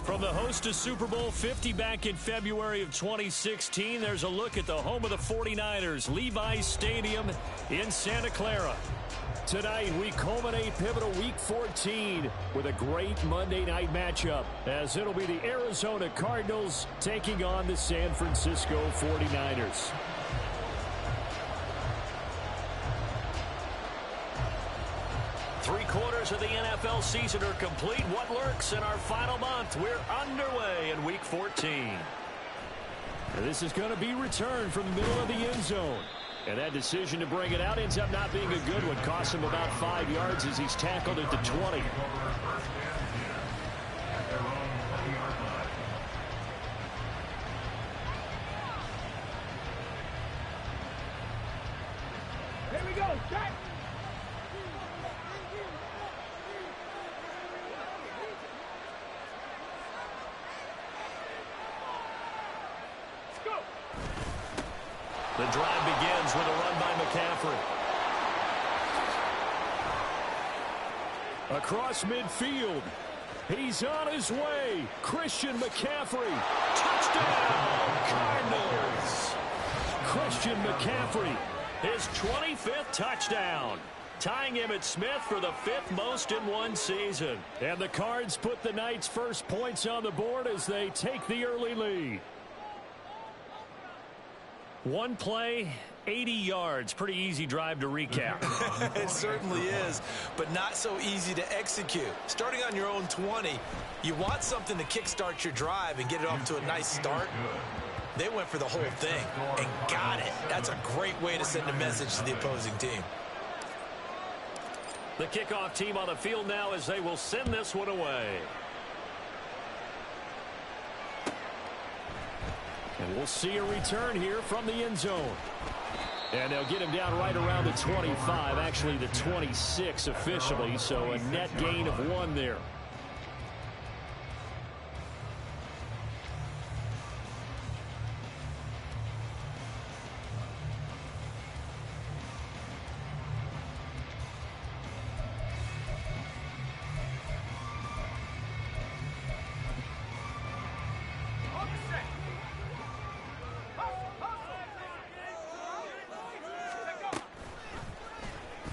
From the host of Super Bowl 50 back in February of 2016, there's a look at the home of the 49ers, Levi's Stadium in Santa Clara. Tonight, we culminate pivotal Week 14 with a great Monday night matchup, as it'll be the Arizona Cardinals taking on the San Francisco 49ers. Three-quarters of the NFL season are complete. What lurks in our final month? We're underway in Week 14. This is going to be returned from the middle of the end zone. And that decision to bring it out ends up not being a good one. Costs him about 5 yards as he's tackled at the 20. Here we go, Jack. The drive begins with a run by McCaffrey. Across midfield. He's on his way. Christian McCaffrey. Touchdown, Cardinals. Christian McCaffrey, his 25th touchdown. Tying Emmitt Smith for the 5th most in one season. And the Cards put the Knights' first points on the board as they take the early lead. One play, 80 yards. Pretty easy drive to recap. It certainly is, but not so easy to execute. Starting on your own 20, you want something to kickstart your drive and get it off to a nice start. They went for the whole thing and got it. That's a great way to send a message to the opposing team. The kickoff team on the field now as they will send this one away. And we'll see a return here from the end zone. And they'll get him down right around the 25, actually the 26 officially, so a net gain of 1 there.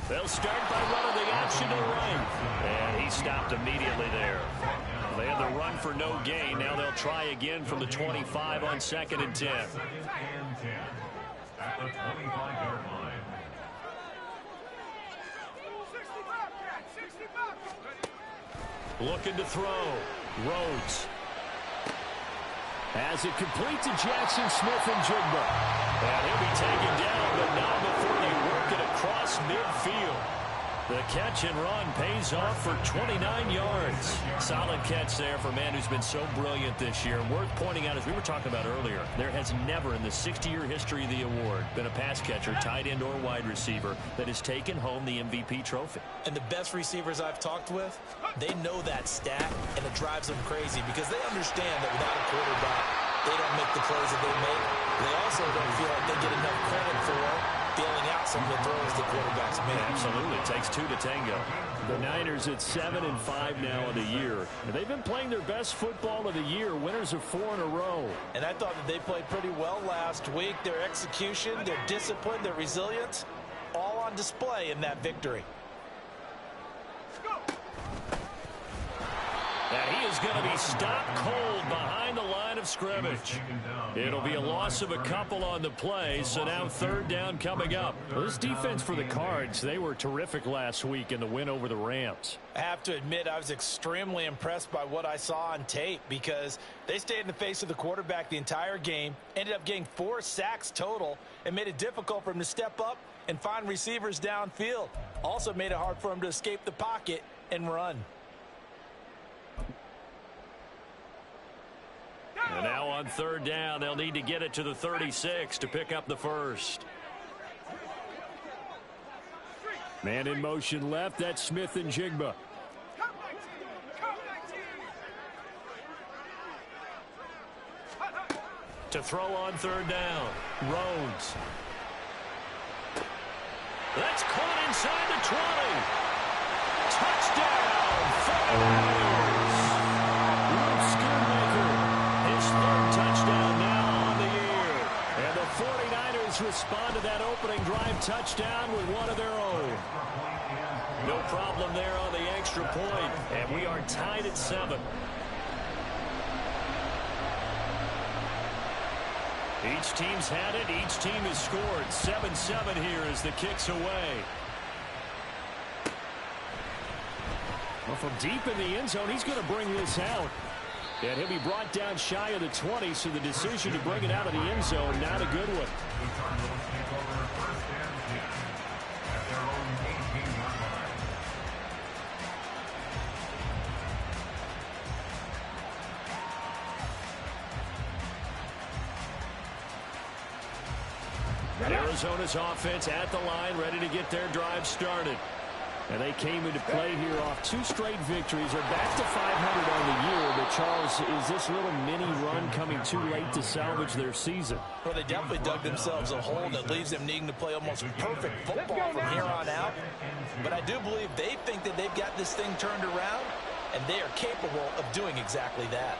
They'll start by running the option to the right. And he stopped immediately there. They had the run for no gain. Now they'll try again from the 25 on 2nd and 10. At the 25-yard line. Looking to throw. Rhodes. As it complete to Jackson Smith and Jigba. And he'll be taken down, but not before they work it across midfield. The catch and run pays off for 29 yards. Solid catch there for a man who's been so brilliant this year. Worth pointing out, as we were talking about earlier, there has never in the 60-year history of the award been a pass catcher, tight end or wide receiver that has taken home the MVP trophy. And the best receivers I've talked with, they know that stat, and it drives them crazy because they understand that without a quarterback, they don't make the plays that they make. They also don't feel like they get enough credit for bailing out some of the throws the quarterbacks make. Absolutely. It takes 2 to tango. The Niners at 7-5 now of the year. And they've been playing their best football of the year. Winners of 4 in a row. And I thought that they played pretty well last week. Their execution, their discipline, their resilience, all on display in that victory. And he is going to be stopped cold behind the line of scrimmage. It'll be a loss of a couple on the play, so now 3rd down coming up. Well, this defense for the Cards, they were terrific last week in the win over the Rams. I have to admit, I was extremely impressed by what I saw on tape because they stayed in the face of the quarterback the entire game, ended up getting 4 sacks total, and made it difficult for him to step up and find receivers downfield. Also made it hard for him to escape the pocket and run. And now on third down, they'll need to get it to the 36 to pick up the first. Man in motion left. That's Smith and Jigba. To throw on third down. Rhodes. That's caught inside the 20. Touchdown, 49ers. Luke Schoonmaker, his third touchdown now on the year. And the 49ers respond to that opening drive touchdown with one of their own. No problem there on the extra point. And we are tied at 7. Each team's had it. Each team has scored. 7-7 here as the kick's away. Well, from deep in the end zone, he's going to bring this out. And he'll be brought down shy of the 20, so the decision to bring it out of the end zone, not a good one. Arizona's offense at the line, ready to get their drive started. And they came into play here off 2 straight victories. They're back to 500 on the year. But, Charles, is this little mini run coming too late to salvage their season? Well, they definitely dug themselves a hole that leaves them needing to play almost perfect football from here on out. But I do believe they think that they've got this thing turned around, and they are capable of doing exactly that.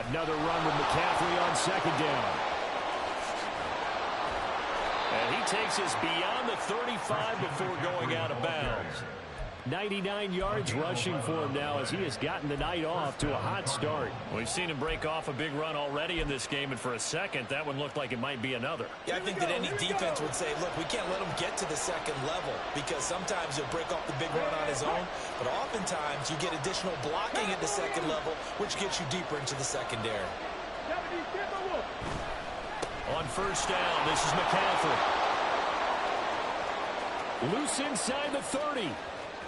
Another run with McCaffrey on second down. And he takes us beyond the 35 before going out of bounds. 99 yards rushing for him now as he has gotten the night off to a hot start. We've seen him break off a big run already in this game, and for a second, that one looked like it might be another. Yeah, I think that any defense would say, look, we can't let him get to the second level because sometimes he'll break off the big run on his own, but oftentimes you get additional blocking at the second level, which gets you deeper into the secondary. On first down, this is McCaffrey. Loose inside the 30.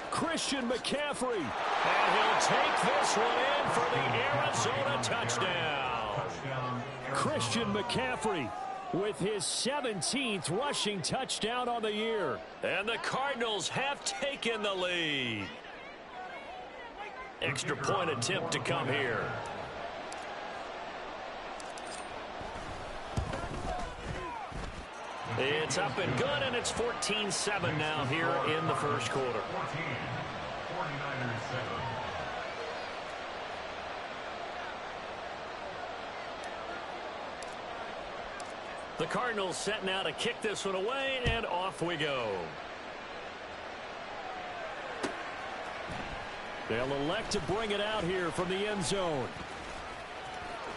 Christian McCaffrey. And he'll take this one in for the Arizona touchdown. Christian McCaffrey with his 17th rushing touchdown on the year. And the Cardinals have taken the lead. Extra point attempt to come here. It's up and good, and it's 14-7 now here in the first quarter. The Cardinals set now to kick this one away, and off we go. They'll elect to bring it out here from the end zone.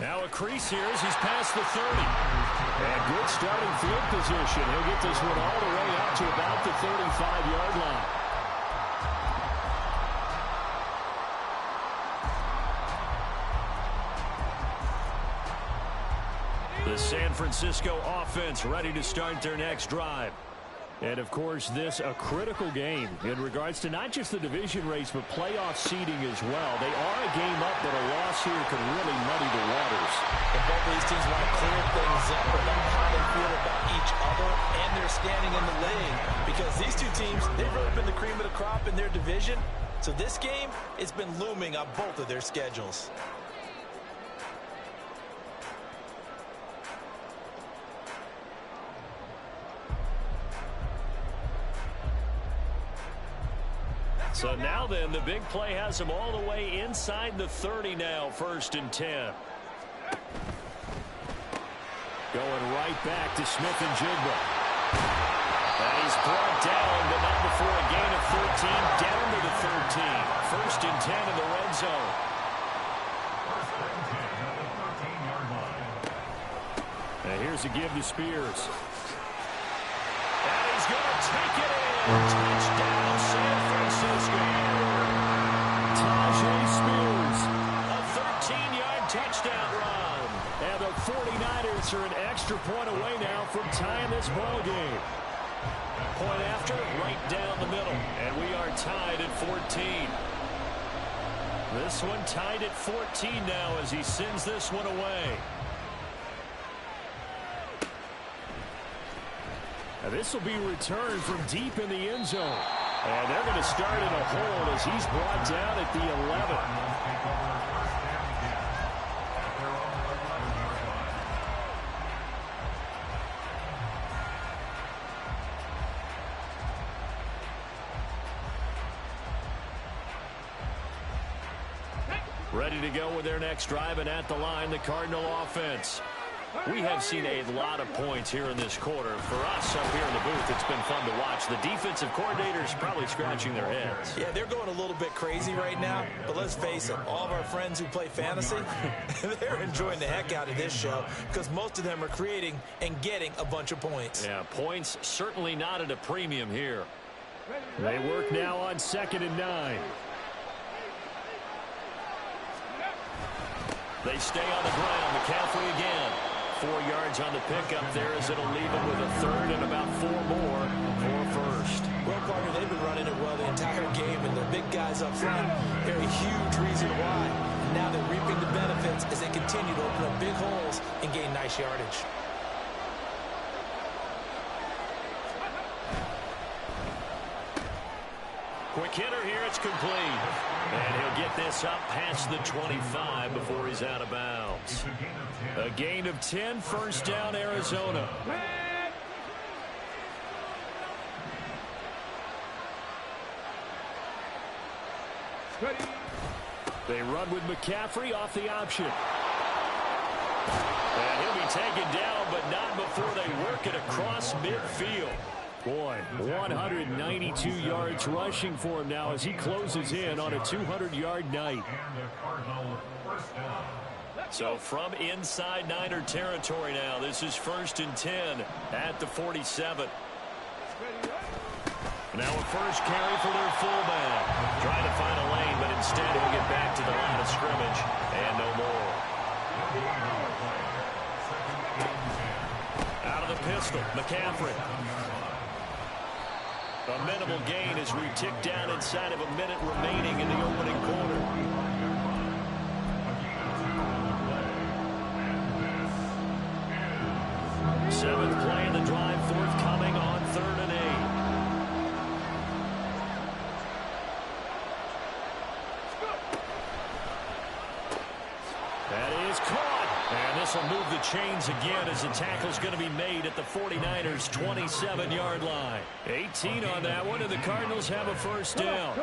Now a crease here as he's past the 30. And good starting field position. He'll get this one all the way out to about the 35-yard line. The San Francisco offense ready to start their next drive. And, of course, this a critical game in regards to not just the division race, but playoff seeding as well. They are a game up, but a loss here could really muddy the waters. And both of these teams want to clear things up about how they feel about each other and their standing in the league. Because these two teams, they've really been the cream of the crop in their division. So this game has been looming on both of their schedules. So now then, the big play has them all the way inside the 30 now, 1st and 10. Going right back to Smith and Jigba. And he's brought down, but not before a gain of 13, down to the 13. 1st and 10 in the red zone. And here's a give to Spears. And he's going to take it in. Touchdown, San Francisco. Tajay Spears. A 13-yard touchdown run. And the 49ers are an extra point away now from tying this ball game. Point after, right down the middle. And we are tied at 14. This one tied at 14 now as he sends this one away. Now this will be returned from deep in the end zone. And they're going to start in a hold as he's brought down at the 11. Ready to go with their next drive, and at the line, the Cardinal offense. We have seen a lot of points here in this quarter. For us up here in the booth, it's been fun to watch. The defensive coordinators probably scratching their heads. Yeah, they're going a little bit crazy right now, but let's face it, all of our friends who play fantasy, they're enjoying the heck out of this show because most of them are creating and getting a bunch of points. Yeah, points certainly not at a premium here. They work now on 2nd and 9. They stay on the ground. McCaffrey again. 4 yards on the pickup there as it'll leave him with a third and about 4 more for first. Well, partner, they've been running it well the entire game, and the big guys up front, they're a huge reason why. And now they're reaping the benefits as they continue to open up big holes and gain nice yardage. Quick hitter here, it's complete. And he'll get this up past the 25 before he's out of bounds. A gain of 10, first down, Arizona. They run with McCaffrey off the option. And he'll be taken down, but not before they work it across midfield. Boy, 192 yards rushing for him now as he closes in on a 200-yard night. So from inside Niner territory now, this is 1st and 10 at the 47. Now a first carry for their fullback. Trying to find a lane, but instead he'll get back to the line of scrimmage and no more. Out of the pistol, McCaffrey. A minimal gain as we tick down inside of a minute remaining in the opening quarter. Seventh play in the drive forthcoming on 3rd and 8. That is caught. And this will move the chains again as the tackle's going to be made at the 49ers' 27-yard line. 18 on that one, and the Cardinals have a first down.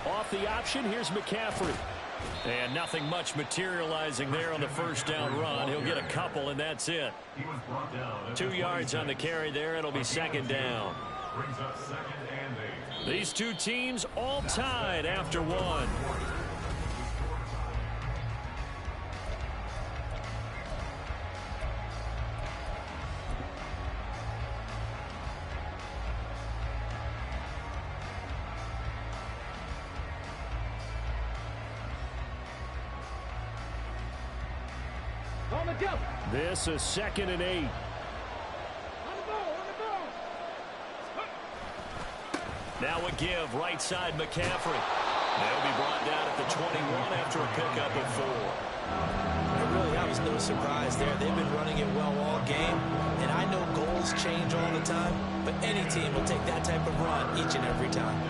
Off the option, here's McCaffrey. And nothing much materializing there on the first down run. He'll get a couple, and that's it. 2 yards on the carry there. It'll be 2nd down. These two teams all tied after one. This is 2nd and 8. Now a give, right side McCaffrey. They'll be brought down at the 21 after a pickup of 4. Really, that was no surprise there. They've been running it well all game, and I know goals change all the time, but any team will take that type of run each and every time.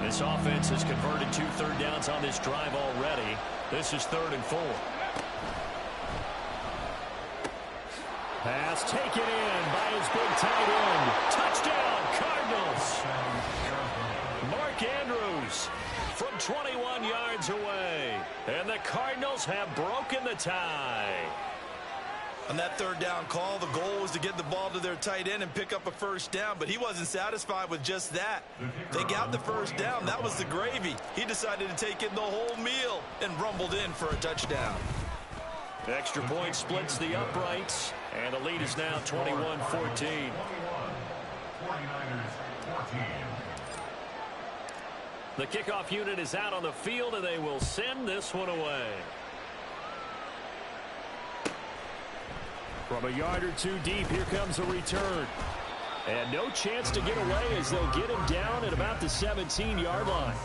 This offense has converted 2 third downs on this drive already. This is 3rd and 4. Pass taken in by his big tight end. Touchdown, Cardinals. Mark Andrews from 21 yards away. And the Cardinals have broken the tie. On that 3rd down call, the goal was to get the ball to their tight end and pick up a first down, but he wasn't satisfied with just that. They got the first down. That was the gravy. He decided to take in the whole meal and rumbled in for a touchdown. Extra point splits the uprights, and the lead is now 21-14. The kickoff unit is out on the field, and they will send this one away. From a yard or two deep, here comes a return. And no chance to get away as they'll get him down at about the 17-yard line.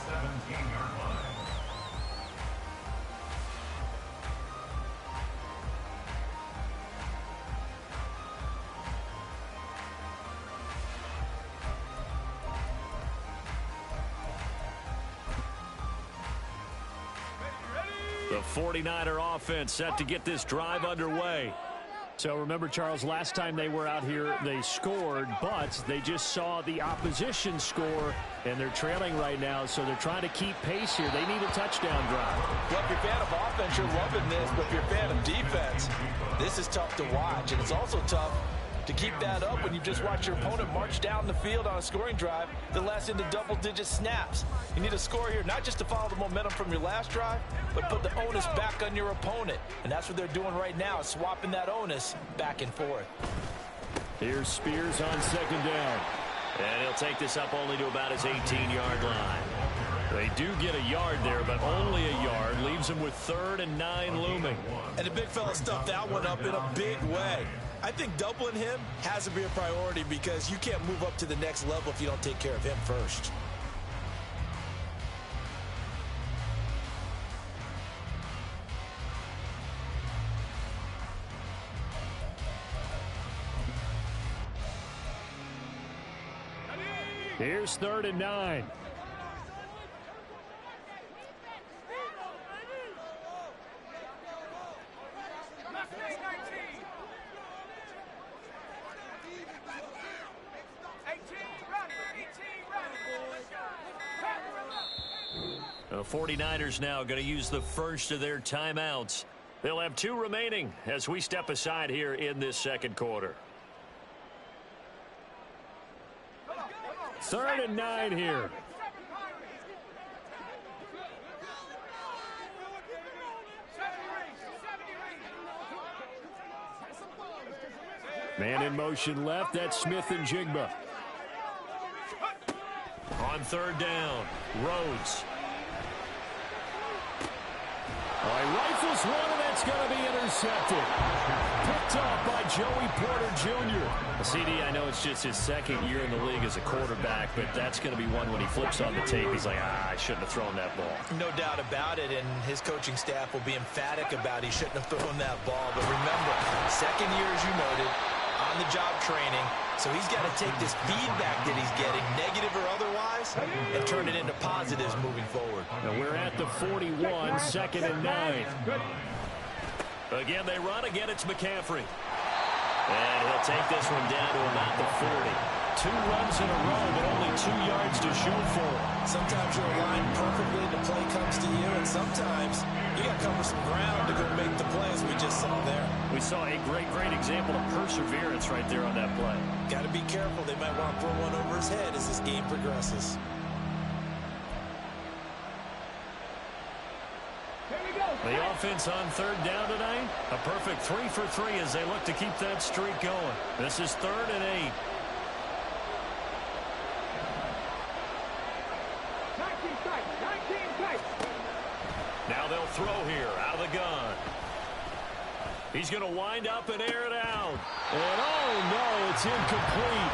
The 49er offense set to get this drive underway. So remember, Charles, last time they were out here, they scored, but they just saw the opposition score, and they're trailing right now, so they're trying to keep pace here. They need a touchdown drive. Well, if you're a fan of offense, you're loving this, but if you're a fan of defense, this is tough to watch, and it's also tough to keep that up when you just watch your opponent march down the field on a scoring drive that lasts into double-digit snaps. You need a score here, not just to follow the momentum from your last drive, but put the onus back on your opponent. And that's what they're doing right now, swapping that onus back and forth. Here's Spears on second down. And he'll take this up only to about his 18-yard line. They do get a yard there, but only a yard. Leaves him with 3rd and 9 looming. And the big fella stuffed that one up in a big way. I think doubling him has to be a priority because you can't move up to the next level if you don't take care of him first. Here's 3rd and 9. The 49ers now going to use the first of their timeouts. They'll have 2 remaining as we step aside here in this second quarter. 3rd and 9 here. Man in motion left. That's Smith and Jigba. On 3rd down, Rhodes. He rifles one, and that's going to be intercepted. Picked up by Joey Porter Jr. CD, I know it's just his 2nd year in the league as a quarterback, but that's going to be one when he flips on the tape. He's like, I shouldn't have thrown that ball. No doubt about it, and his coaching staff will be emphatic about he shouldn't have thrown that ball. But remember, 2nd year, as you noted, on-the-job training, so he's got to take this feedback that he's getting, negative or otherwise, and turn it into positives moving forward. Now we're at the 41, 2nd and 9. Again, they run. Again, it's McCaffrey. And he'll take this one down to about the 40. 2 runs in a row, but only 2 yards to show for it. Sometimes you're aligned perfectly, the play comes to you, and sometimes you got to cover some ground to go make the play, as we just saw there. We saw a great example of perseverance right there on that play. Got to be careful. They might want to throw one over his head as this game progresses. The offense on 3rd down tonight, a perfect 3 for 3 as they look to keep that streak going. This is 3rd and 8. Now they'll throw here out of the gun. He's going to wind up and air it out. And oh no, it's incomplete.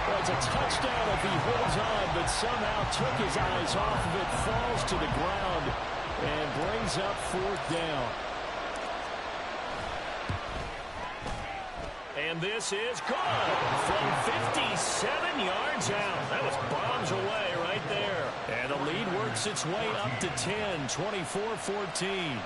Well, it's a touchdown if he holds on, but somehow took his eyes off of it, falls to the ground, and brings up 4th down. And this is good from 57 yards out. That was bombs away right there. And the lead works its way up to 10, 24-14.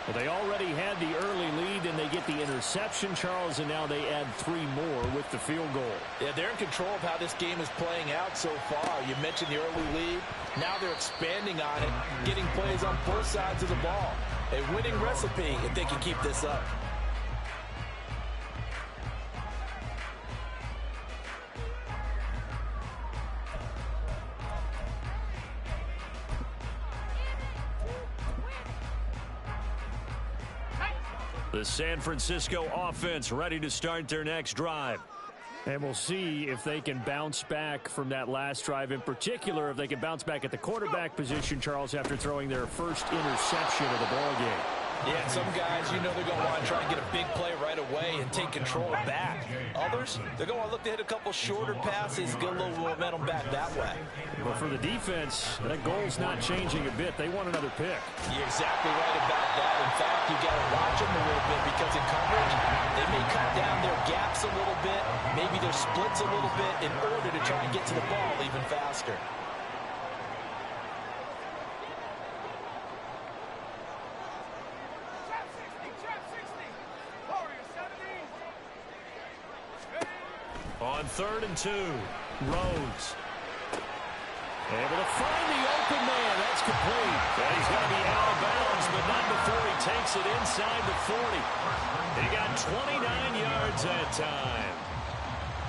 Well, they already had the early lead, and they get the interception, Charles, and now they add 3 more with the field goal. Yeah, they're in control of how this game is playing out so far. You mentioned the early lead. Now they're expanding on it, getting plays on both sides of the ball. A winning recipe if they can keep this up. The San Francisco offense ready to start their next drive. And we'll see if they can bounce back from that last drive. In particular, if they can bounce back at the quarterback position, Charles, after throwing their first interception of the ballgame. Yeah, some guys, you know they're going to want to try and get a big play right away and take control back. Others, they're going to look to hit a couple shorter passes, get a little momentum back that way. But for the defense, that goal's not changing a bit. They want another pick. You're exactly right about that. In fact, you got to watch them a little bit because in coverage, they may cut down their gaps a little bit, maybe their splits a little bit in order to try and get to the ball even faster. On 3rd and 2, Rhodes. Able to find the open man. That's complete. And he's going to be out of bounds, but not before he takes it inside the 40. He got 29 yards that time.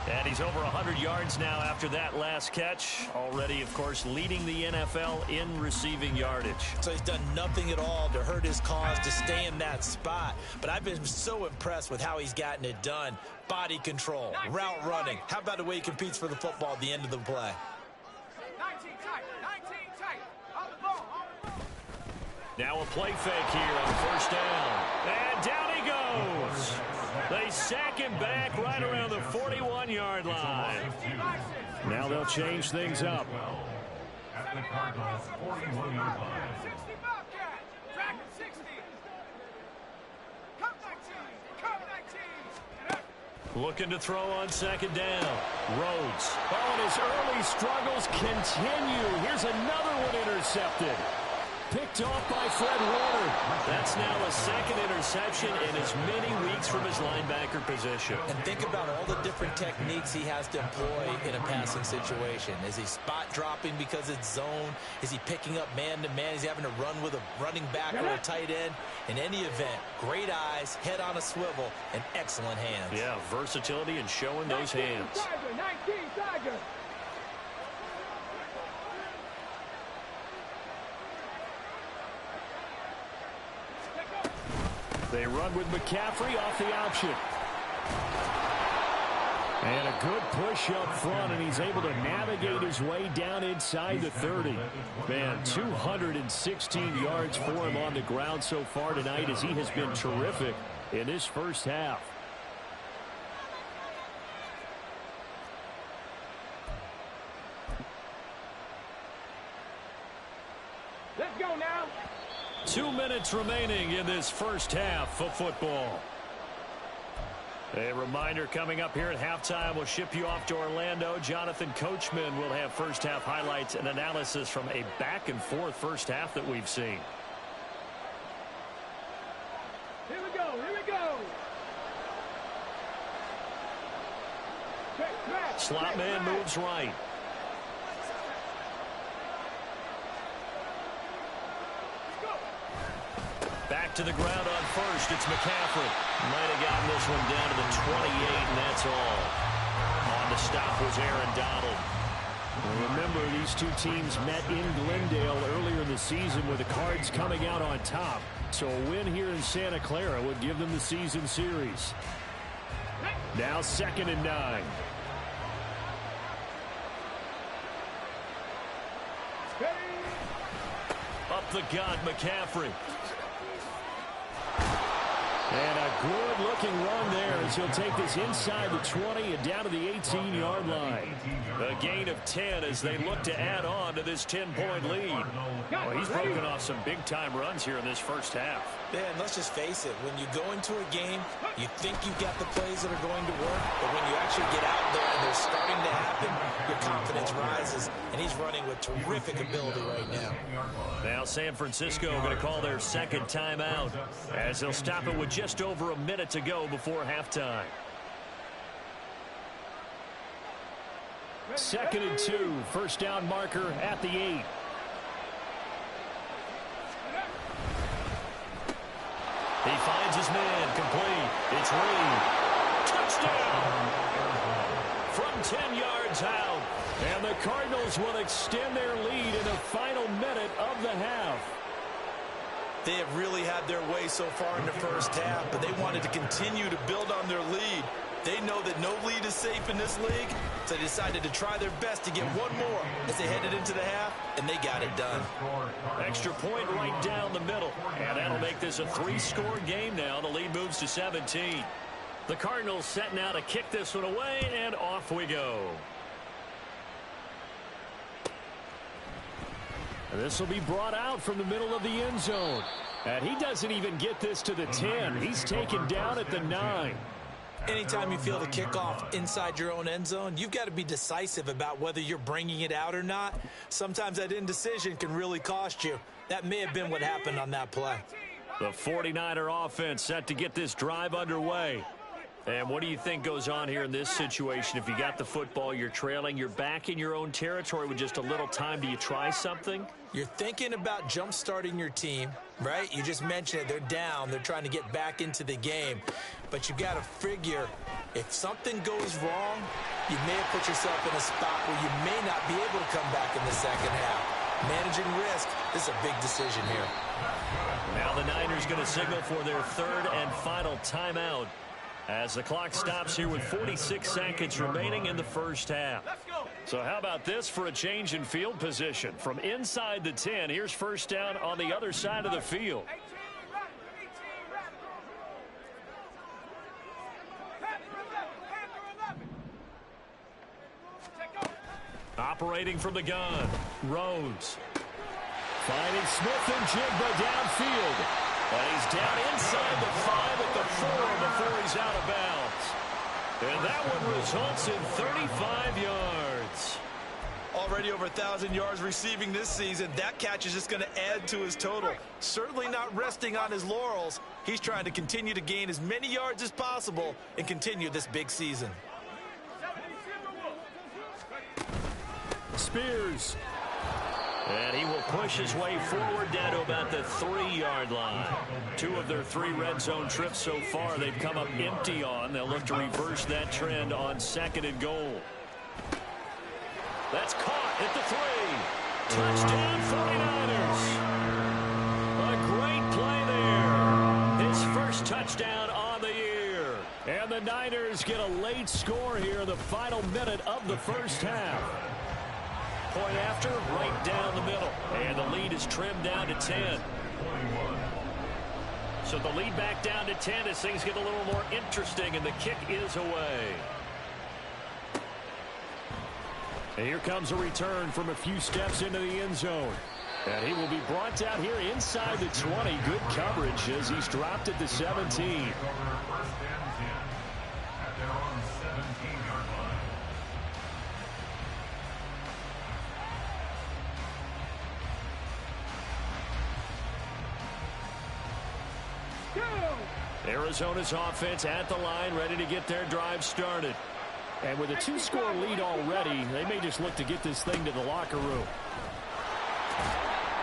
And he's over 100 yards now after that last catch. Already, of course, leading the NFL in receiving yardage. So he's done nothing at all to hurt his cause to stay in that spot. But I've been so impressed with how he's gotten it done. Body control, route running. How about the way he competes for the football at the end of the play? 19 tight. On the ball. Now a play fake here on 1st down. And down he goes. They sack him back right around the 41-yard line. Now they'll change things up. At the Cardinals 41-yard line. 60 Bobcat. Track 60. Come 19. Looking to throw on 2nd down. Rhodes. Oh, and his early struggles continue. Here's another one intercepted. Picked off by Fred Warner. That's now a 2nd interception in as many weeks from his linebacker position. And think about all the different techniques he has to employ in a passing situation. Is he spot dropping because it's zone? Is he picking up man-to-man? Is he having to run with a running back or a tight end? In any event, great eyes, head on a swivel, and excellent hands. Yeah, versatility and showing those hands. 19 Tiger. They run with McCaffrey off the option. And a good push up front, and he's able to navigate his way down inside the 30. Man, 216 yards for him on the ground so far tonight as he has been terrific in this first half. Let's go now. 2 minutes remaining in this first half of football. A reminder coming up here at halftime. We'll ship you off to Orlando. Jonathan Coachman will have first half highlights and analysis from a back-and-forth first half that we've seen. Here we go. Slot man moves right. Back to the ground on 1st. It's McCaffrey. Might have gotten this one down to the 28, and that's all. On the stop was Aaron Donald. Remember, these two teams met in Glendale earlier in the season with the Cards coming out on top. So a win here in Santa Clara would give them the season series. Now 2nd and 9. Up the gut, McCaffrey. And a good-looking run there as he'll take this inside the 20 and down to the 18-yard line. A gain of 10 as they look to add on to this 10-point lead. Well, he's broken off some big-time runs here in this first half. Yeah, and let's just face it. When you go into a game, you think you've got the plays that are going to work, but when you actually get out there and they're starting to happen, your confidence rises, and he's running with terrific ability right now. Now San Francisco going to call their 2nd timeout as they'll stop it with just over a minute to go before halftime. 2nd and 2, first down marker at the 8. He finds his man, complete. It's Reed. Touchdown! From 10 yards out. And the Cardinals will extend their lead in the final minute of the half. They have really had their way so far in the first half, but they wanted to continue to build on their lead. They know that no lead is safe in this league, so they decided to try their best to get one more as they headed into the half, and they got it done. Extra point right down the middle, and that'll make this a 3-score game now. The lead moves to 17. The Cardinals setting out to kick this one away, and off we go. This will be brought out from the middle of the end zone. And he doesn't even get this to the 10. He's taken down at the 9. Anytime you feel the kickoff inside your own end zone, you've got to be decisive about whether you're bringing it out or not. Sometimes that indecision can really cost you. That may have been what happened on that play. The 49er offense set to get this drive underway. And what do you think goes on here in this situation? If you got the football, you're trailing, you're back in your own territory with just a little time. Do you try something? You're thinking about jump-starting your team, right? You just mentioned it. They're down. They're trying to get back into the game. But you got to figure, if something goes wrong, you may have put yourself in a spot where you may not be able to come back in the second half. Managing risk is a big decision here. Now the Niners going to signal for their third and final timeout as the clock stops here with 46 seconds remaining in the first half. So how about this for a change in field position? From inside the 10, here's first down on the other side of the field. Operating from the gun, Rhodes. Finding Smith and Jigba downfield. And he's down inside the 5 at the 4 before he's out of bounds. And that one results in 35 yards. Already over 1,000 yards receiving this season. That catch is just going to add to his total. Certainly not resting on his laurels. He's trying to continue to gain as many yards as possible and continue this big season. Spears. And he will push his way forward down to about the 3-yard line. 2 of their 3 red zone trips so far they've come up empty on. They'll look to reverse that trend on 2nd and goal. That's caught at the 3. Touchdown 49ers. A great play there. His first touchdown on the year. And the Niners get a late score here in the final minute of the first half. Point after, right down the middle. And the lead is trimmed down to 10. So the lead back down to 10 as things get a little more interesting, and the kick is away. And here comes a return from a few steps into the end zone. And he will be brought down here inside the 20. Good coverage as he's dropped at the 17. Arizona's offense at the line, ready to get their drive started. And with a 2-score lead already, they may just look to get this thing to the locker room.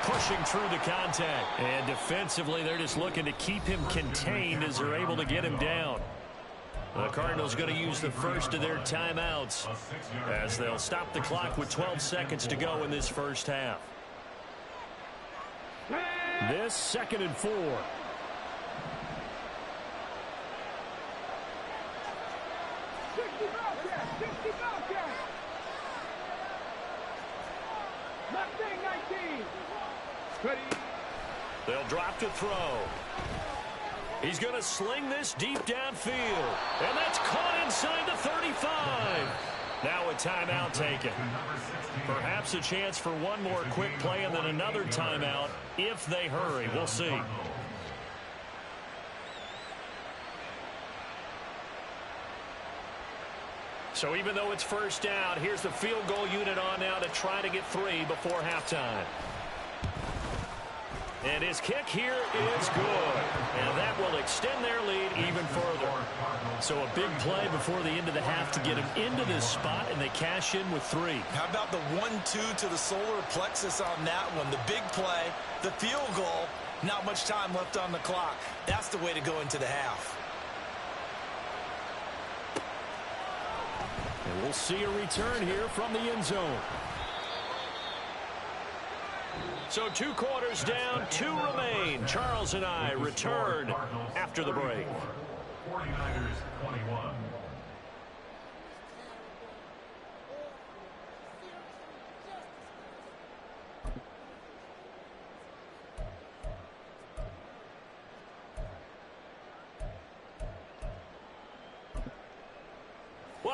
Pushing through the contact. And defensively, they're just looking to keep him contained as they're able to get him down. The Cardinals going to use the first of their timeouts as they'll stop the clock with 12 seconds to go in this first half. This 2nd and 4. They'll drop to throw. He's going to sling this deep downfield. And that's caught inside the 35. Now a timeout taken. Perhaps a chance for one more quick play and then another timeout if they hurry. We'll see. So even though it's first down, here's the field goal unit on now to try to get 3 before halftime. And his kick here is good. And that will extend their lead even further. So a big play before the end of the half to get him into this spot, and they cash in with 3. How about the 1-2 to the solar plexus on that one? The big play, the field goal, not much time left on the clock. That's the way to go into the half. And we'll see a return here from the end zone. So 2 quarters down, 2 remain. Charles and I return after the break. 49ers 21,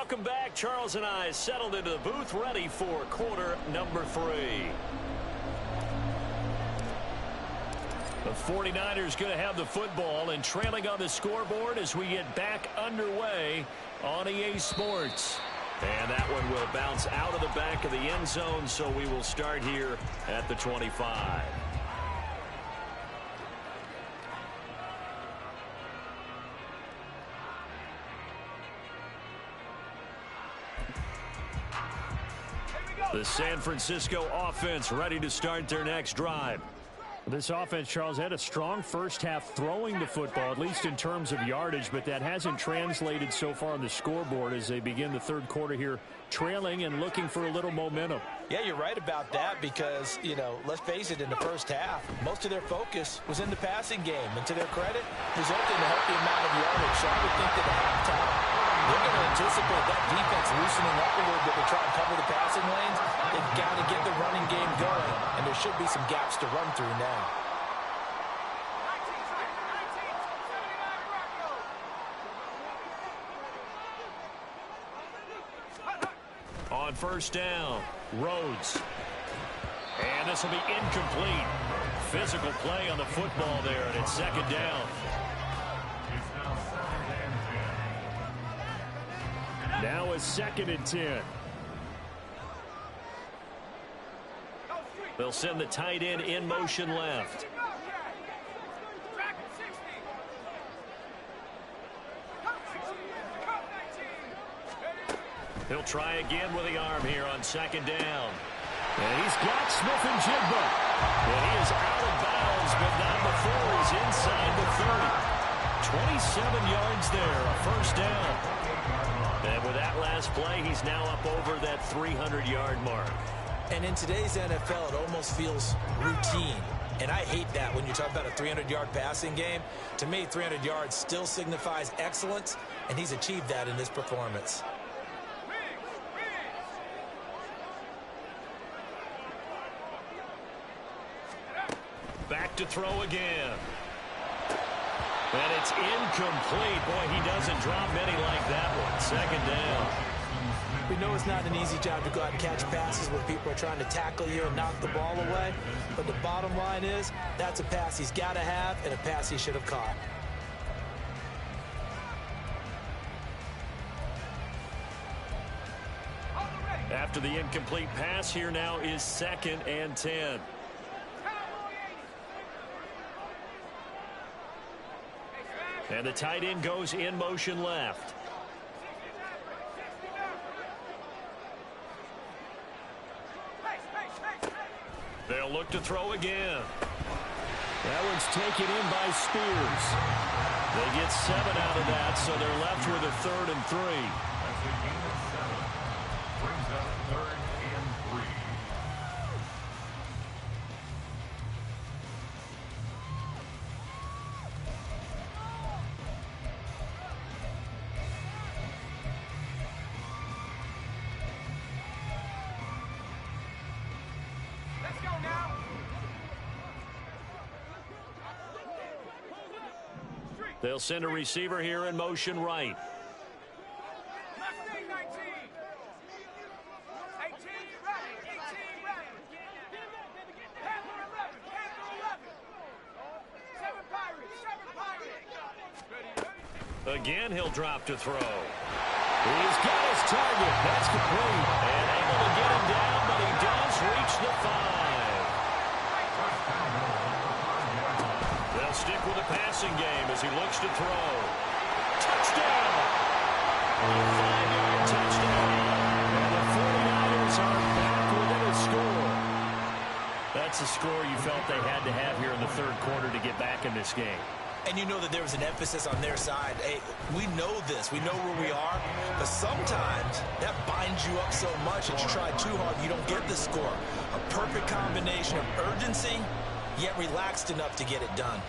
Welcome back. Charles and I settled into the booth, ready for quarter number 3. The 49ers going to have the football and trailing on the scoreboard as we get back underway on EA Sports. And that one will bounce out of the back of the end zone, so we will start here at the 25. The San Francisco offense ready to start their next drive. This offense, Charles, had a strong first half throwing the football, at least in terms of yardage, but that hasn't translated so far on the scoreboard as they begin the third quarter here, trailing and looking for a little momentum. Yeah, you're right about that because, let's face it, in the first half, most of their focus was in the passing game. And to their credit, resulted in a healthy amount of yardage. So I would think that at halftime, they're going to anticipate that defense loosening up a little bit to try and cover the passing lanes. They've got to get the running game going, and there should be some gaps to run through now. On first down, Rhodes. And this will be incomplete. Physical play on the football there, and it's second down. Now a 2nd and 10. They'll send the tight end in motion left. He'll try again with the arm here on second down. And he's got Smith-Njigba. And he is out of bounds, but not before he's inside the 30. 27 yards there, a first down. And with that last play, he's now up over that 300-yard mark. And in today's NFL, it almost feels routine. And I hate that when you talk about a 300-yard passing game. To me, 300 yards still signifies excellence, and he's achieved that in this performance. Back to throw again. And it's incomplete. Boy, he doesn't drop many like that one. Second down. We know it's not an easy job to go out and catch passes when people are trying to tackle you and knock the ball away. But the bottom line is, that's a pass he's got to have and a pass he should have caught. After the incomplete pass, here now is 2nd and 10. And the tight end goes in motion left. They'll look to throw again. That one's taken in by Spears. They get 7 out of that, so they're left with a 3rd and 3. That's a gain of 7. Brings up 3rd and 3. They'll send a receiver here in motion right. Again, he'll drop to throw. He's got his target. That's complete. And able to get him down, but he does reach the 5. They'll stick with the passing game as he looks to throw. Touchdown! A 5-yard touchdown. And the 49ers are back within a score. That's a score you felt they had to have here in the third quarter to get back in this game. And you know that there was an emphasis on their side. Hey, we know this. We know where we are. But sometimes that binds you up so much that you try too hard, you don't get the score. A perfect combination of urgency, yet relaxed enough to get it done.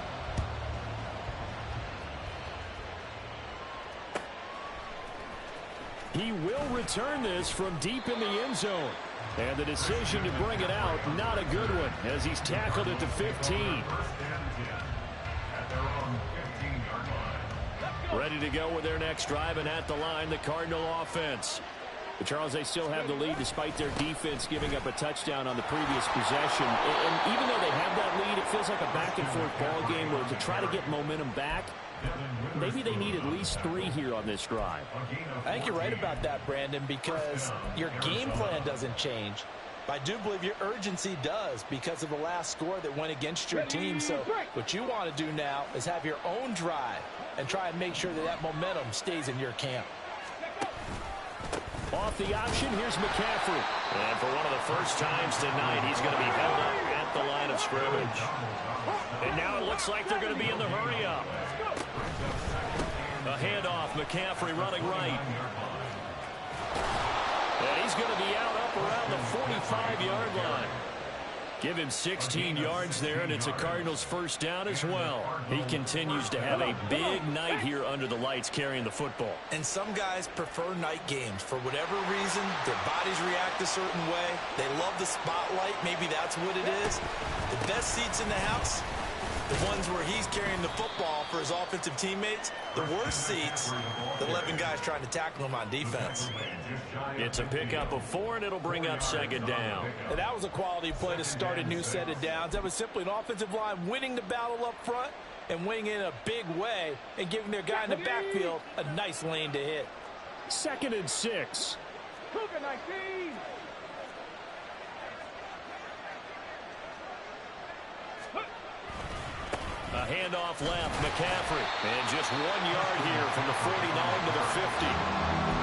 He will return this from deep in the end zone. And the decision to bring it out, not a good one, as he's tackled at the 15. First and 10 at their own 15-yard line. Ready to go with their next drive, and at the line, the Cardinal offense. But Charles, they still have the lead despite their defense giving up a touchdown on the previous possession. And even though they have that lead, it feels like a back-and-forth ball game where to try to get momentum back, maybe they need at least 3 here on this drive. I think you're right about that, Brandon, because your game plan doesn't change. I do believe your urgency does because of the last score that went against your team. So what you want to do now is have your own drive and try and make sure that that momentum stays in your camp. Off the option, here's McCaffrey. And for one of the first times tonight, he's going to be held up at the line of scrimmage. And now it looks like they're going to be in the hurry-up. A handoff, McCaffrey running right. And he's going to be out up around the 45-yard line. Give him 16 yards there, and it's a Cardinals first down as well. He continues to have a big night here under the lights carrying the football. And some guys prefer night games. For whatever reason, their bodies react a certain way. They love the spotlight. Maybe that's what it is. The best seats in the house, the ones where he's carrying the football for his offensive teammates. The worst seats, the 11 guys trying to tackle him on defense. It's a pickup of 4, and it'll bring up second down. And that was a quality play to start a new set of downs. That was simply an offensive line winning the battle up front and winning in a big way and giving their guy in the backfield a nice lane to hit. 2nd and 6. A handoff left, McCaffrey. And just 1 yard here from the 49 to the 50.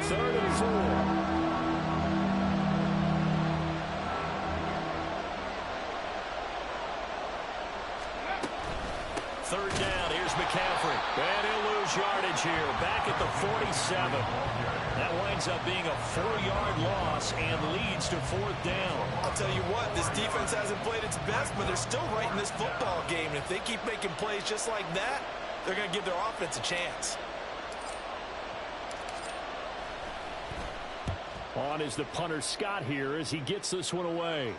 Third and 4. Third down, here's McCaffrey. And he'll lose yardage here, back at the 47. That winds up being a 4-yard loss and leads to 4th down. I'll tell you what, this defense hasn't played its best, but they're still right in this football game. And if they keep making plays just like that, they're going to give their offense a chance. On is the punter Scott here as he gets this one away.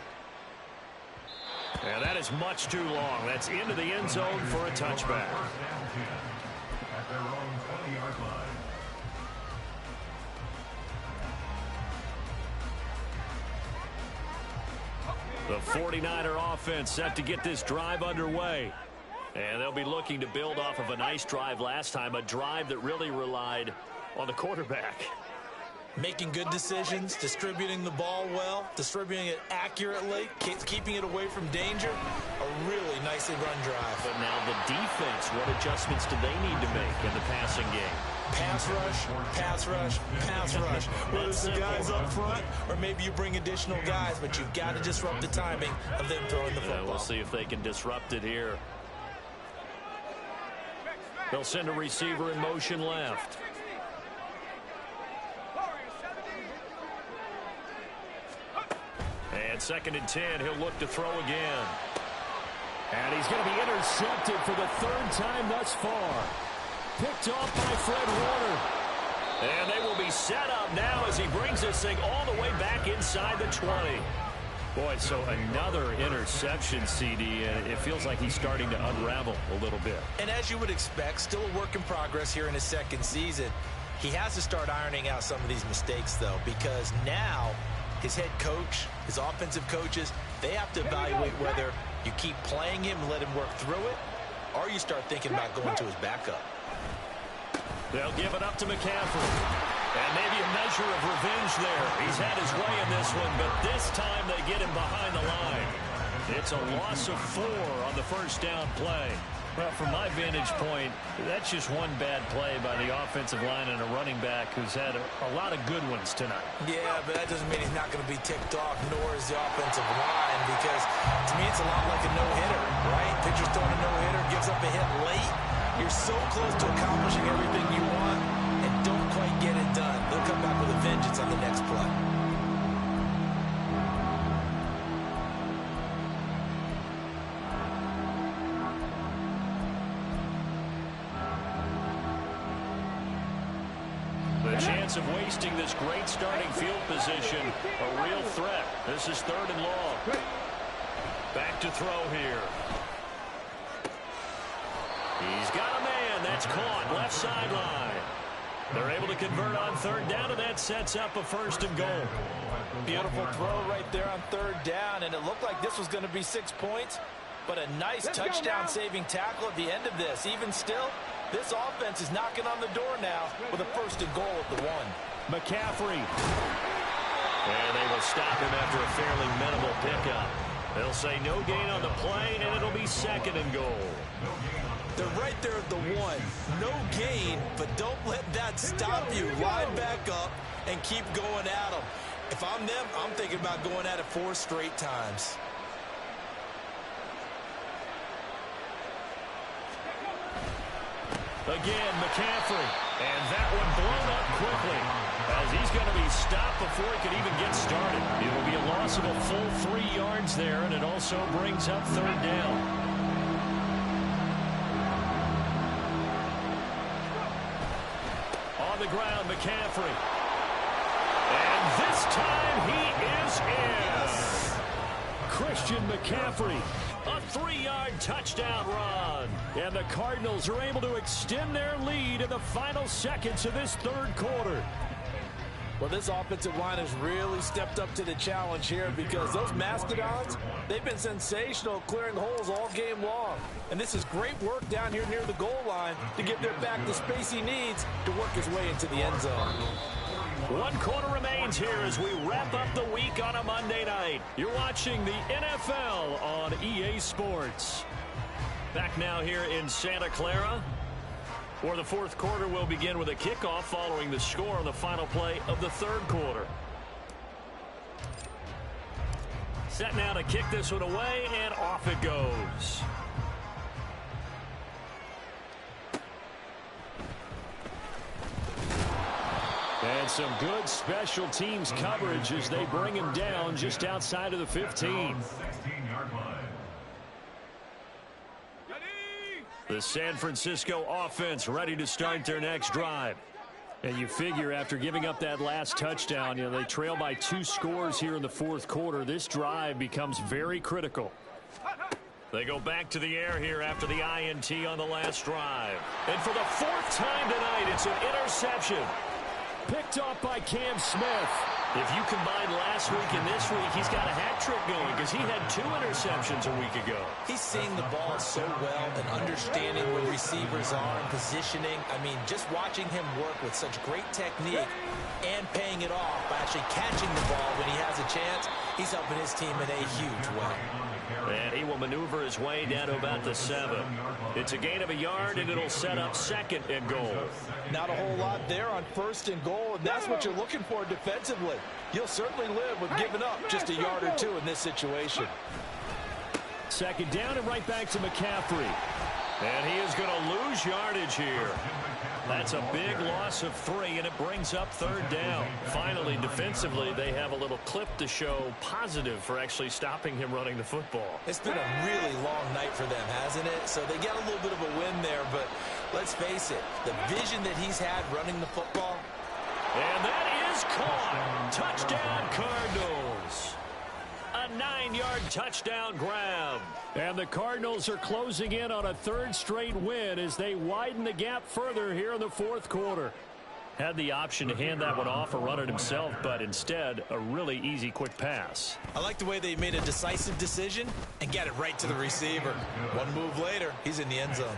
And that is much too long. That's into the end zone for a touchback. At their own 20-yard line. The 49er offense set to get this drive underway. And they'll be looking to build off of a nice drive last time, a drive that really relied on the quarterback. Making good decisions, distributing the ball well, distributing it accurately, keeping it away from danger. A really nicely run drive. But now the defense, what adjustments do they need to make in the passing game? Pass rush, pass rush, pass rush. Whether it's the guys up front or maybe you bring additional guys, but you've got to disrupt the timing of them throwing the football. We'll see if they can disrupt it here. They'll send a receiver in motion left. And 2nd and 10, he'll look to throw again. And he's going to be intercepted for the 3rd time thus far. Picked off by Fred Warner. And they will be set up now as he brings this thing all the way back inside the 20. Boy, so another interception, CD, and it feels like he's starting to unravel a little bit. And as you would expect, still a work in progress here in his 2nd season. He has to start ironing out some of these mistakes, though, because now his head coach, his offensive coaches, they have to evaluate whether you keep playing him and let him work through it, or you start thinking about going to his backup. They'll give it up to McCaffrey. And maybe a measure of revenge there. He's had his way in this one, but this time they get him behind the line. It's a loss of 4 on the first down play. Well, from my vantage point, that's just one bad play by the offensive line and a running back who's had a lot of good ones tonight. Yeah, but that doesn't mean he's not going to be ticked off, nor is the offensive line, because to me it's a lot like a no-hitter, right? Pitcher's throwing a no-hitter, gives up a hit late. You're so close to accomplishing everything you want and don't quite get it done. They'll come back with a vengeance on the next play. The chance of wasting this great starting field position. A real threat. This is 3rd and long. Back to throw here. He's got a man. That's caught. Left sideline. They're able to convert on 3rd down, and that sets up a 1st and goal. Beautiful throw right there on 3rd down, and it looked like this was going to be 6 points, but a nice touchdown-saving tackle at the end of this. Even still, this offense is knocking on the door now with a 1st and goal at the 1. McCaffrey. And they will stop him after a fairly minimal pickup. They'll say no gain on the play, and it'll be 2nd and goal. They're right there at the 1. No gain, but don't let that stop you. Line back up and keep going at them. If I'm them, I'm thinking about going at it 4 straight times. Again, McCaffrey. And that one blown up quickly, as he's going to be stopped before he could even get started. It will be a loss of a full 3 yards there, and it also brings up 3rd down. On the ground, McCaffrey. And this time he is in. Christian McCaffrey. A 3-yard touchdown run. And the Cardinals are able to extend their lead in the final seconds of this 3rd quarter. Well, this offensive line has really stepped up to the challenge here because those Mastodons, they've been sensational clearing holes all game long. And this is great work down here near the goal line to give their back the space he needs to work his way into the end zone. 1 quarter remains here as we wrap up the week on a Monday night. You're watching the NFL on EA Sports. Back now here in Santa Clara, where the 4th quarter will begin with a kickoff following the score on the final play of the 3rd quarter. Set now to kick this one away, and off it goes. And some good special teams coverage as they bring him down just outside of the 15. The San Francisco offense ready to start their next drive. And you figure after giving up that last touchdown, they trail by 2 scores here in the 4th quarter. This drive becomes very critical. They go back to the air here after the INT on the last drive. And for the 4th time tonight, it's an interception. Picked off by Cam Smith. If you combine last week and this week, he's got a hat trick going because he had 2 interceptions a week ago. He's seeing the ball so well and understanding where receivers are and positioning. I mean, just watching him work with such great technique and paying it off by actually catching the ball when he has a chance, he's helping his team in a huge way. And he will maneuver his way down to about the 7. It's a gain of a yard, and it'll set up 2nd and goal. Not a whole lot there on 1st and goal, and that's what you're looking for defensively. You'll certainly live with giving up just a yard or 2 in this situation. 2nd down and right back to McCaffrey. And he is going to lose yardage here. That's a big loss of 3, and it brings up 3rd down. Finally, defensively, they have a little clip to show positive for actually stopping him running the football. It's been a really long night for them, hasn't it? So they get a little bit of a win there, but let's face it, the vision that he's had running the football. And that is caught. Touchdown, Cardinals. A 9-yard touchdown grab. And the Cardinals are closing in on a 3rd straight win as they widen the gap further here in the 4th quarter. Had the option to hand that one off or run it himself, but instead, a really easy, quick pass. I like the way they made a decisive decision and got it right to the receiver. 1 move later, he's in the end zone.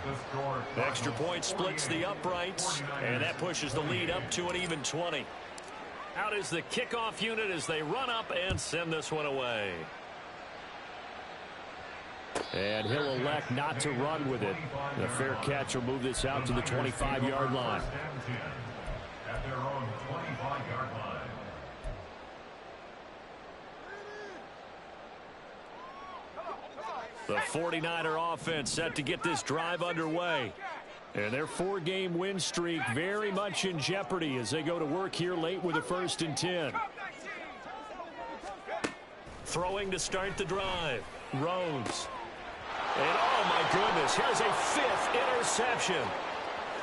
Extra point splits the uprights, and that pushes the lead up to an even 20. Out is the kickoff unit as they run up and send this one away. And he'll elect not to run with it. The fair catch will move this out to the 25-yard line. At their own 25-yard line. The 49er offense set to get this drive underway. And their 4-game win streak very much in jeopardy as they go to work here late with a 1st and 10. Throwing to start the drive. Rhodes. And oh my goodness, here's a 5th interception.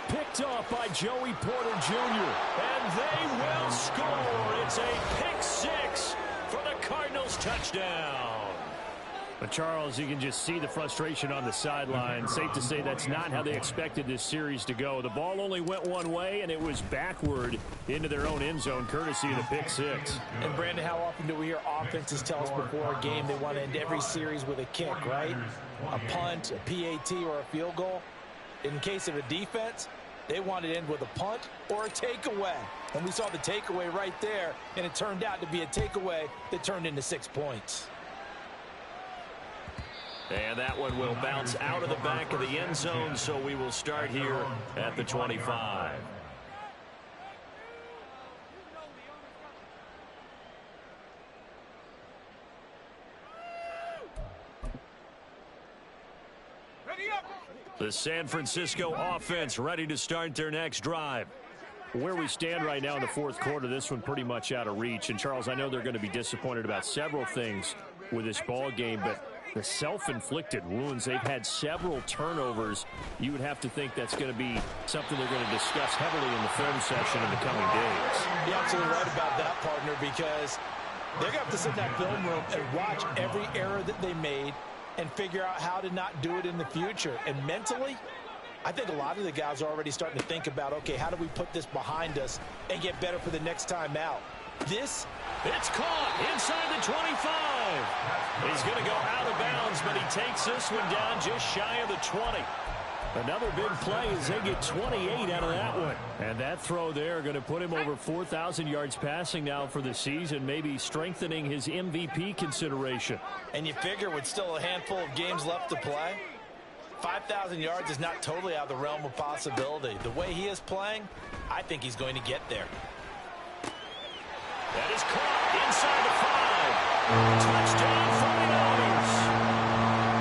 picked off by Joey Porter Jr. And they will score. It's a pick six for the Cardinals touchdown. But, Charles, you can just see the frustration on the sideline. Safe to say that's not how they expected this series to go. The ball only went one way, and it was backward into their own end zone, courtesy of the pick six. And, Brandon, how often do we hear offenses tell us before a game they want to end every series with a kick, right? A punt, a PAT, or a field goal. In case of a defense, they want to end with a punt or a takeaway. And we saw the takeaway right there, and it turned out to be a takeaway that turned into 6 points. And that one will bounce out of the back of the end zone, so we will start here at the 25. The San Francisco offense ready to start their next drive. Where we stand right now in the fourth quarter, this one pretty much out of reach. And, Charles, I know they're going to be disappointed about several things with this ball game, but the self-inflicted wounds, they've had several turnovers. You would have to think that's going to be something they're going to discuss heavily in the film session in the coming days. You're absolutely right about that, partner, because they're going to have to sit in that film room and watch every error that they made and figure out how to not do it in the future. And mentally, I think a lot of the guys are already starting to think about, okay, how do we put this behind us and get better for the next time out? It's caught inside the 25. He's going to go out of bounds, but he takes this one down just shy of the 20. Another big play as they get 28 out of that one. And that throw there going to put him over 4,000 yards passing now for the season, maybe strengthening his MVP consideration. And you figure with still a handful of games left to play, 5,000 yards is not totally out of the realm of possibility. The way he is playing, I think he's going to get there. That is caught inside the 5. Touchdown 49ers.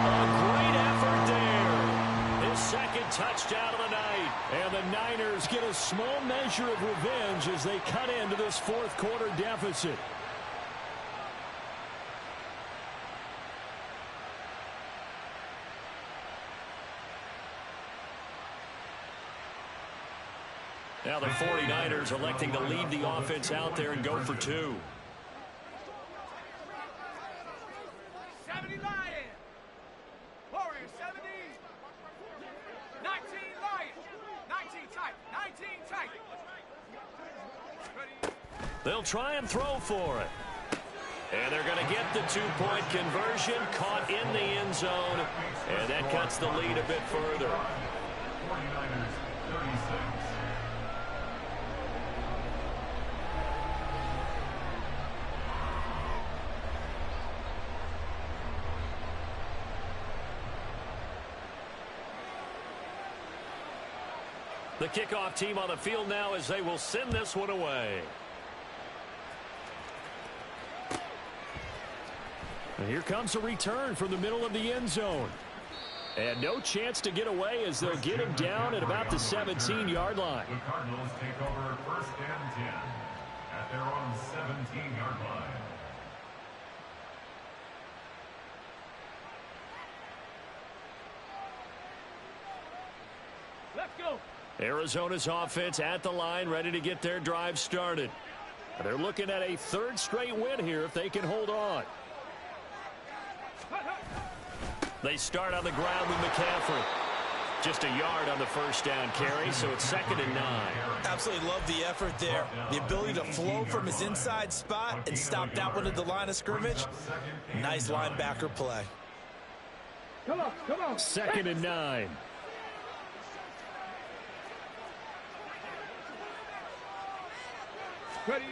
A great effort there. His second touchdown of the night. And the Niners get a small measure of revenge as they cut into this fourth quarter deficit. Now the 49ers electing to leave the offense out there and go for two. 70 Lions. Warriors 70. 19 Lions. 19 tight. 19 tight. They'll try and throw for it. And they're going to get the two-point conversion, caught in the end zone, and that cuts the lead a bit further. 49ers 36. The kickoff team on the field now as they will send this one away. And here comes a return from the middle of the end zone. And no chance to get away as they'll get him down at about the 17-yard line. The Cardinals take over first and 10 at their own 17-yard line. Let's go. Arizona's offense at the line, ready to get their drive started. They're looking at a third straight win here if they can hold on. They start on the ground with McCaffrey. Just a yard on the first down carry, so it's 2nd and 9. Absolutely love the effort there. The ability to flow from his inside spot and stop that one at the line of scrimmage. Nice linebacker play. Come on, come on. 2nd and 9. Ready.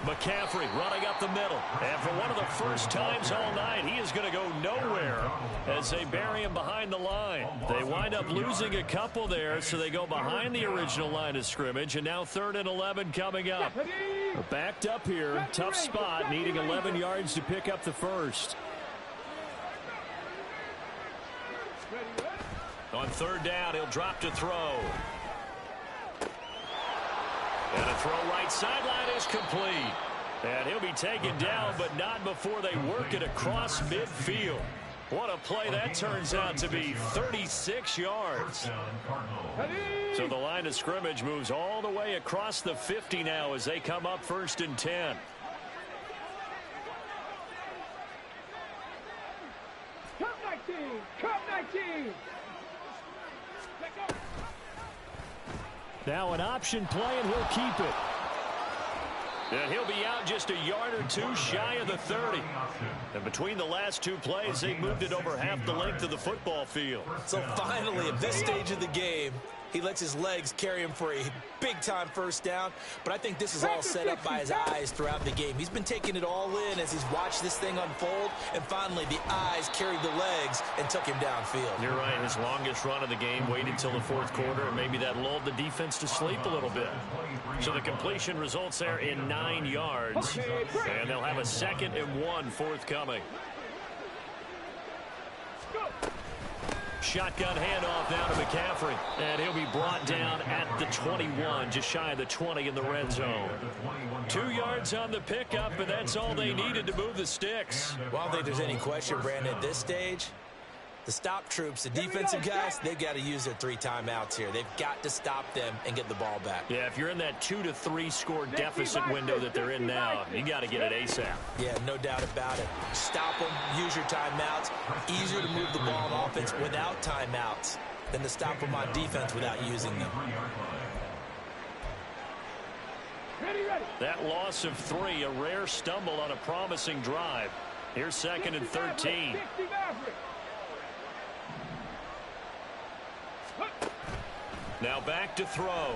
McCaffrey running up the middle. And for one of the first times all night, he is going to go nowhere as they bury him behind the line. They wind up losing a couple there, so they go behind the original line of scrimmage, and now 3rd and 11 coming up. Backed up here, tough spot, needing 11 yards to pick up the first. On 3rd down, he'll drop to throw. And a throw right sideline is complete. And he'll be taken down, but not before they work it across midfield. What a play that turns out to be. 36 yards. So the line of scrimmage moves all the way across the 50 now as they come up 1st and 10. Come 19! Come 19! Now an option play, and he'll keep it. And he'll be out just a yard or two shy of the 30. And between the last two plays, they moved it over half the length of the football field. So finally, at this stage of the game, he lets his legs carry him for a big-time first down. But I think this is all set up by his eyes throughout the game. He's been taking it all in as he's watched this thing unfold. And finally, the eyes carried the legs and took him downfield. You're right. His longest run of the game waited till the 4th quarter, and maybe that lulled the defense to sleep a little bit. So the completion results there in 9 yards. And they'll have a 2nd and 1 forthcoming. Shotgun handoff now to McCaffrey. And he'll be brought down at the 21, just shy of the 20 in the red zone. 2 yards on the pickup, and that's all they needed to move the sticks. Well, I don't think there's any question, Brandon, at this stage. The stop troops, the defensive guys, they've got to use their 3 timeouts here. They've got to stop them and get the ball back. Yeah, if you're in that 2 to 3 score deficit window that they're in now, you got to get it ASAP. Yeah, no doubt about it. Stop them, use your timeouts. Easier to move the ball on offense without timeouts than to stop them on defense without using them. That loss of 3, a rare stumble on a promising drive. Here's 2nd and 13. Now back to throw.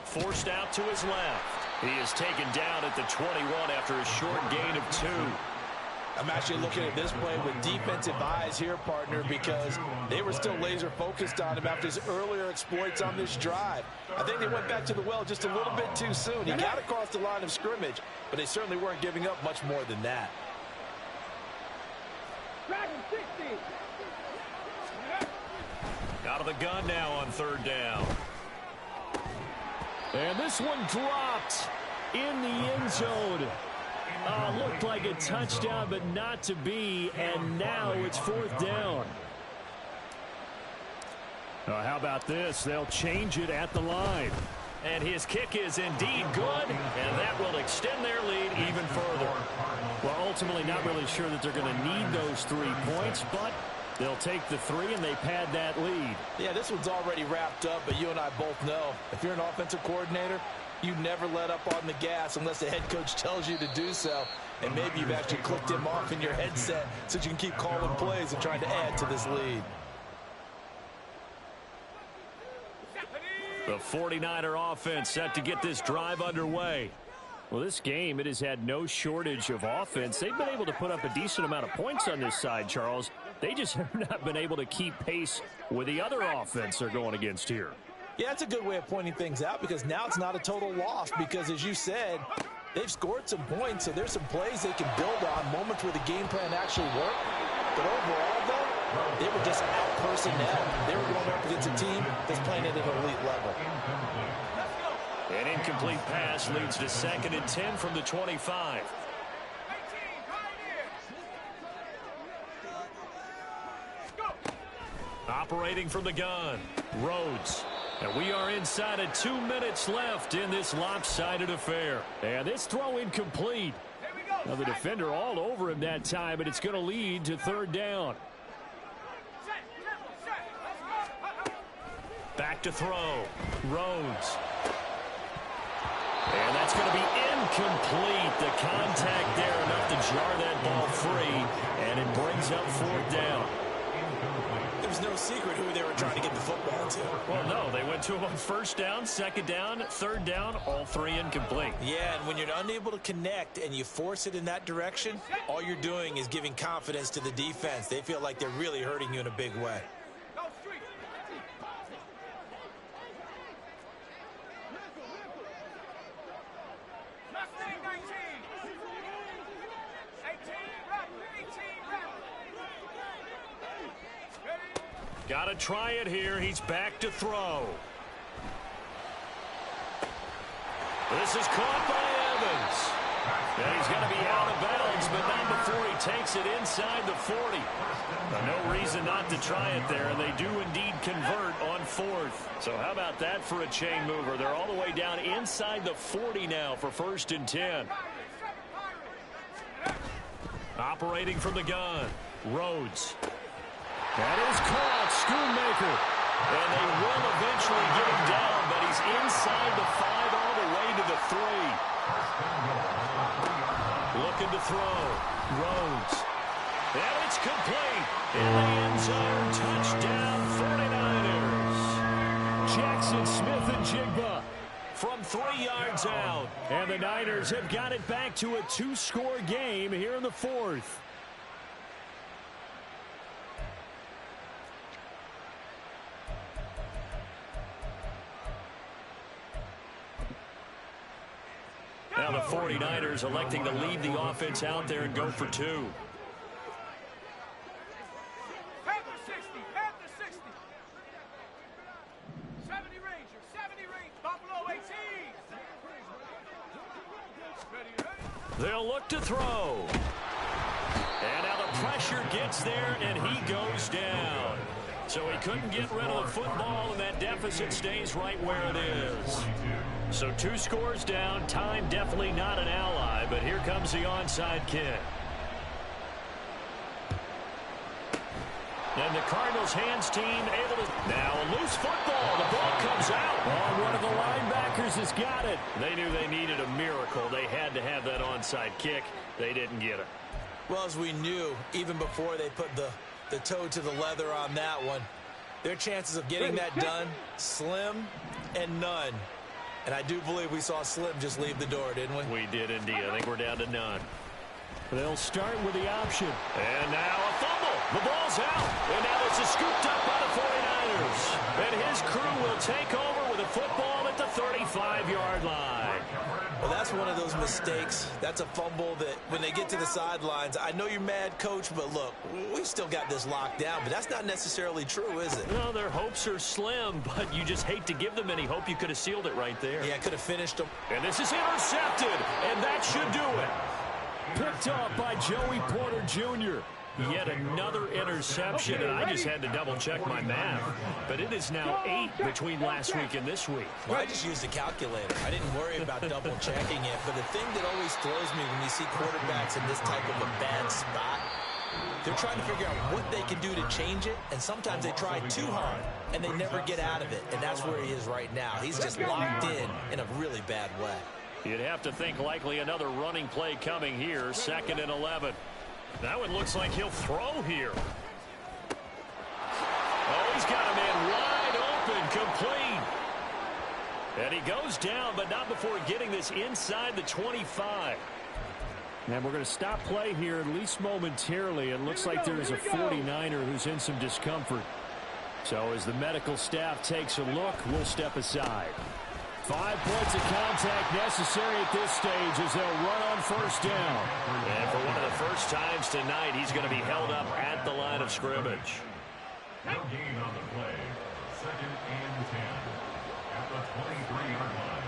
Forced out to his left. He is taken down at the 21 after a short gain of 2. I'm actually looking at this play with defensive eyes here, partner, because they were still laser focused on him after his earlier exploits on this drive. I think they went back to the well just a little bit too soon. He got across the line of scrimmage, but they certainly weren't giving up much more than that. Out of the gun now on 3rd down. And this one dropped in the end zone. Looked like a touchdown, but not to be. And now it's 4th down. How about this? They'll change it at the line. And his kick is indeed good, and that will extend their lead even further. Well, ultimately not really sure that they're going to need those 3 points, but they'll take the 3 and they pad that lead. Yeah, this one's already wrapped up, but you and I both know if you're an offensive coordinator, you never let up on the gas unless the head coach tells you to do so. And maybe you've actually clicked him off in your headset so you can keep calling plays and trying to add to this lead. The 49er offense set to get this drive underway. Well, this game, it has had no shortage of offense. They've been able to put up a decent amount of points on this side, Charles. They just have not been able to keep pace with the other offense they're going against here. Yeah, that's a good way of pointing things out because now it's not a total loss because, as you said, they've scored some points, so there's some plays they can build on, moments where the game plan actually worked. But overall, though, they were just out-personnel. They were going up against a team that's playing at an elite level. An incomplete pass leads to 2nd and 10 from the 25. Operating from the gun, Rhodes. And we are inside of 2 minutes left in this lopsided affair. And this throw incomplete. Now the defender all over him that time, but it's going to lead to 3rd down. Back to throw, Rhodes. And that's going to be incomplete. The contact there enough to jar that ball free, and it brings up 4th down. There was no secret who they were trying to get the football to. Well, no, they went to him on 1st down, 2nd down, 3rd down, all 3 incomplete. Yeah, and when you're unable to connect and you force it in that direction, all you're doing is giving confidence to the defense. They feel like they're really hurting you in a big way. Got to try it here. He's back to throw. This is caught by Evans. And he's going to be out of bounds, but not before he takes it inside the 40. No reason not to try it there, and they do indeed convert on 4th. So how about that for a chain mover? They're all the way down inside the 40 now for 1st and 10. Operating from the gun, Rhodes. That is caught, Schoonmaker. And they will eventually get him down, but he's inside the 5 all the way to the 3. Looking to throw. Rhodes. And it's complete. In the end zone, touchdown 49ers. Jackson, Smith, and Jigba from 3 yards out. And the Niners have got it back to a 2-score game here in the 4th. Now the 49ers electing to leave the offense out there and go for 2. Panther 60, Panther 60. 70 Rangers, 70 Rangers, Buffalo 18. Ready. They'll look to throw. And now the pressure gets there, and he goes down. So he couldn't get rid of the football, and that deficit stays right where it is. So 2 scores down. Time definitely not an ally, but here comes the onside kick. And the Cardinals hands team able to... Now a loose football. The ball comes out. Oh, one of the linebackers has got it. They knew they needed a miracle. They had to have that onside kick. They didn't get it. Well, as we knew, even before they put the toe to the leather on that one, their chances of getting that done, slim and none. And I do believe we saw Slim just leave the door, didn't we? We did indeed. I think we're down to none. They'll start with the option. And now a fumble. The ball's out. And now it's scooped up by the 49ers. And his crew will take over with a football at the 35-yard line. Well, that's one of those mistakes. That's a fumble that when they get to the sidelines, I know you're mad, Coach, but look, we've still got this locked down. But that's not necessarily true, is it? No, their hopes are slim, but you just hate to give them any hope. You could have sealed it right there. Yeah, could have finished them. And this is intercepted, and that should do it. Picked off by Joey Porter Jr. Yet another interception, and I just had to double-check my math. But it is now 8 between last week and this week. Well, I just used a calculator. I didn't worry about double-checking it. But the thing that always throws me when you see quarterbacks in this type of a bad spot, they're trying to figure out what they can do to change it, and sometimes they try too hard, and they never get out of it. And that's where he is right now. He's just locked in a really bad way. You'd have to think likely another running play coming here, 2nd and 11. That one looks like he'll throw here. Oh, he's got a man wide open, complete. And he goes down, but not before getting this inside the 25. And we're going to stop play here, at least momentarily. It looks like there's a 49er who's in some discomfort. So as the medical staff takes a look, we'll step aside. 5 points of contact necessary at this stage as they'll run on 1st down. And for one of the first times tonight, he's going to be held up at the line of scrimmage. No gain on the play. 2nd and 10 at the 23-yard line.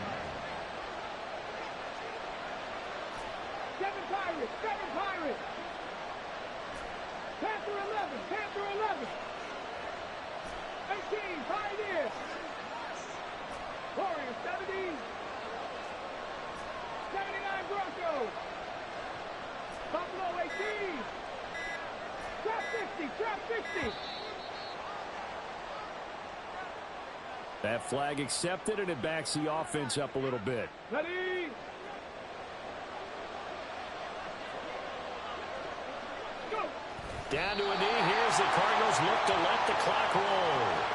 7 Pirates, 7 Pirates. Panther 11, Panther 11. 18, Pioneers. Warriors 70. 79 Broncos. Buffalo 18. Trap 60, trap 60. That flag accepted, and it backs the offense up a little bit. Ready. Go. Down to a knee. Here's the Cardinals look to let the clock roll.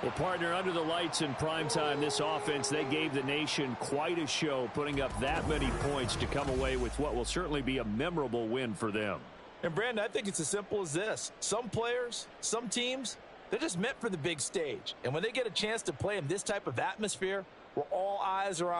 Well, partner, under the lights in primetime, this offense, they gave the nation quite a show, putting up that many points to come away with what will certainly be a memorable win for them. And, Brandon, I think it's as simple as this. Some players, some teams, they're just meant for the big stage. And when they get a chance to play in this type of atmosphere where all eyes are on